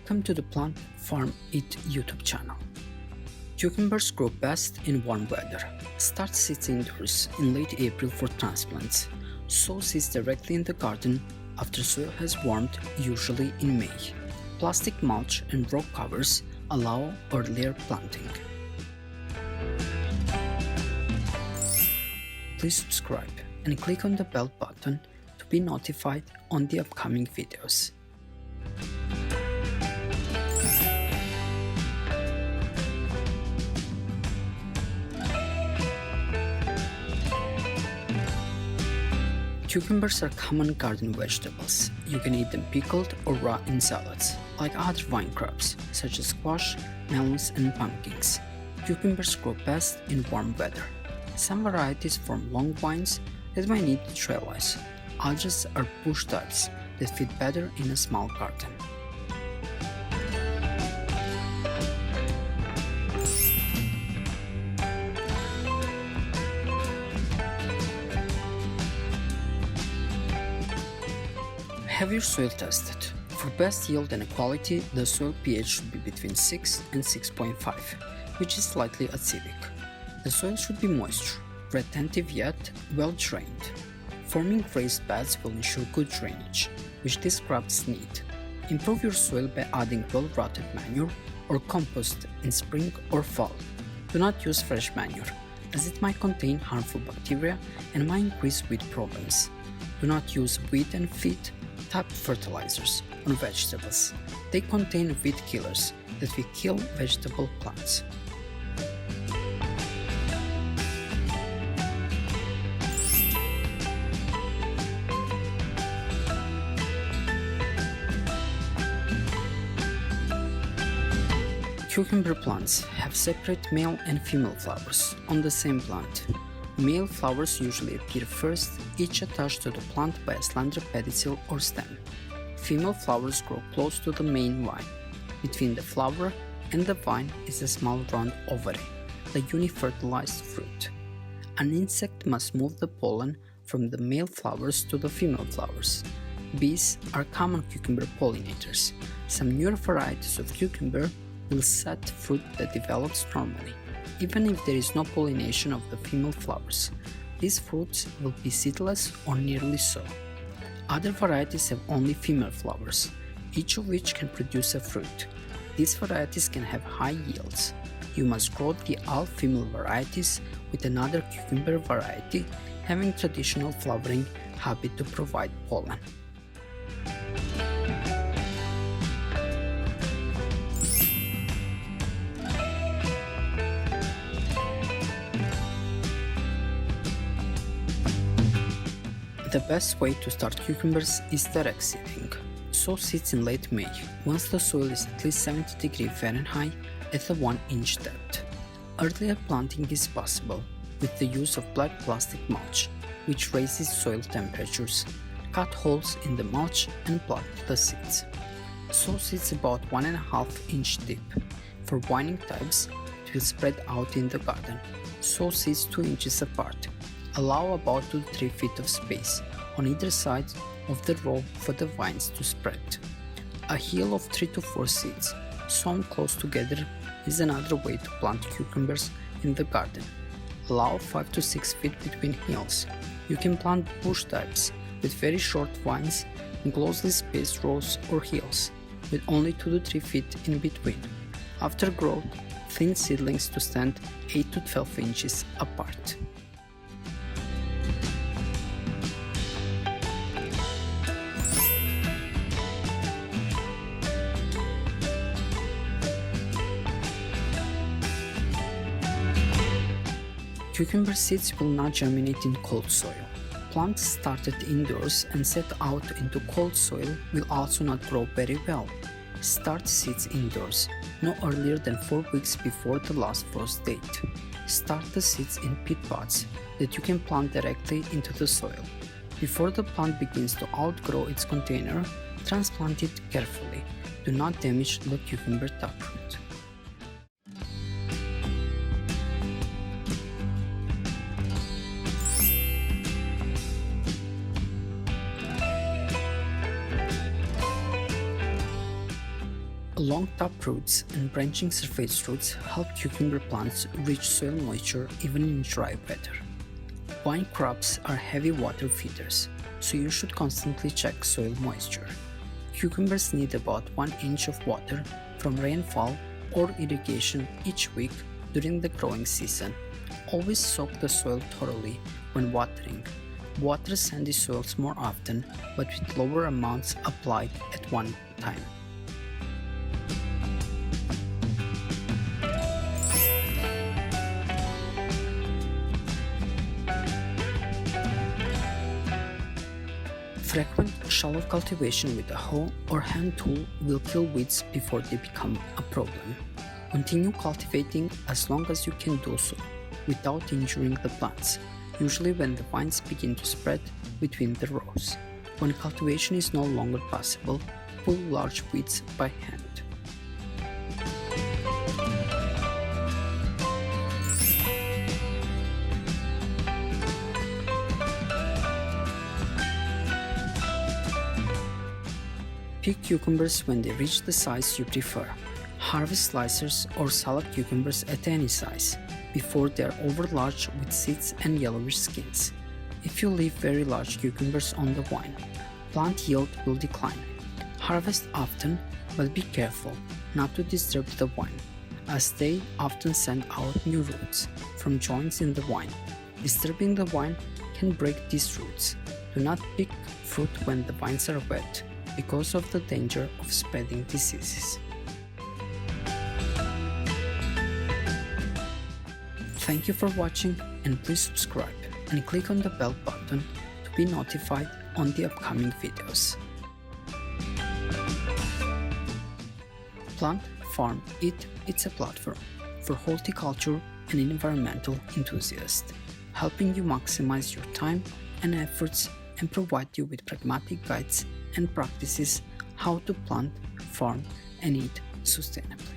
Welcome to the Plant Farm It YouTube channel. Cucumbers grow best in warm weather. Start seeds indoors in late April for transplants. Sow seeds directly in the garden after soil has warmed, usually in May. Plastic mulch and rock covers allow earlier planting. Please subscribe and click on the bell button to be notified on the upcoming videos. Cucumbers are common garden vegetables. You can eat them pickled or raw in salads, like other vine crops such as squash, melons, and pumpkins. Cucumbers grow best in warm weather. Some varieties form long vines that might need trellis. Others are bush types that fit better in a small garden. Have your soil tested. For best yield and quality, the soil pH should be between 6 and 6.5, which is slightly acidic. The soil should be moisture, retentive yet well drained. Forming raised beds will ensure good drainage, which these crops need. Improve your soil by adding well-rotted manure or compost in spring or fall. Do not use fresh manure, as it might contain harmful bacteria and might increase weed problems. Do not use weed and feed type fertilizers on vegetables. They contain weed killers that will kill vegetable plants. Cucumber plants have separate male and female flowers on the same plant. Male flowers usually appear first, each attached to the plant by a slender pedicel or stem. Female flowers grow close to the main vine. Between the flower and the vine is a small round ovary, the unifertilized fruit. An insect must move the pollen from the male flowers to the female flowers. Bees are common cucumber pollinators. Some newer varieties of cucumber will set fruit that develops normally, even if there is no pollination of the female flowers. These fruits will be seedless or nearly so. Other varieties have only female flowers, each of which can produce a fruit. These varieties can have high yields. You must grow the all-female varieties with another cucumber variety having traditional flowering habit to provide pollen. The best way to start cucumbers is direct seeding. Sow seeds in late May, once the soil is at least 70°F at a 1-inch depth. Earlier planting is possible with the use of black plastic mulch, which raises soil temperatures. Cut holes in the mulch and plant the seeds. Sow seeds about 1.5 inch deep. For vining types, it will spread out in the garden. Sow seeds 2 inches apart. Allow about 2 to 3 feet of space on either side of the row for the vines to spread. A hill of 3 to 4 seeds sown close together is another way to plant cucumbers in the garden. Allow 5 to 6 feet between hills. You can plant bush types with very short vines in closely spaced rows or hills with only 2 to 3 feet in between. After growth, thin seedlings to stand 8 to 12 inches apart. Cucumber seeds will not germinate in cold soil. Plants started indoors and set out into cold soil will also not grow very well. Start seeds indoors, no earlier than 4 weeks before the last frost date. Start the seeds in pit pots that you can plant directly into the soil. Before the plant begins to outgrow its container, transplant it carefully. Do not damage the cucumber taproot. Long top roots and branching surface roots help cucumber plants reach soil moisture even in dry weather. Vine crops are heavy water feeders, so you should constantly check soil moisture. Cucumbers need about 1 inch of water from rainfall or irrigation each week during the growing season. Always soak the soil thoroughly when watering. Water sandy soils more often, but with lower amounts applied at one time. Frequent shallow cultivation with a hoe or hand tool will kill weeds before they become a problem. Continue cultivating as long as you can do so, without injuring the plants, usually when the vines begin to spread between the rows. When cultivation is no longer possible, pull large weeds by hand. Pick cucumbers when they reach the size you prefer. Harvest slicers or salad cucumbers at any size, before they are over large with seeds and yellowish skins. If you leave very large cucumbers on the vine, plant yield will decline. Harvest often, but be careful not to disturb the vine, as they often send out new roots from joints in the vine. Disturbing the vine can break these roots. Do not pick fruit when the vines are wet, because of the danger of spreading diseases. Thank you for watching, and please subscribe and click on the bell button to be notified on the upcoming videos. Plant, Farm, Eat, it's a platform for horticulture and environmental enthusiasts, helping you maximize your time and efforts and provide you with pragmatic guides and practices how to plant, farm, and eat sustainably.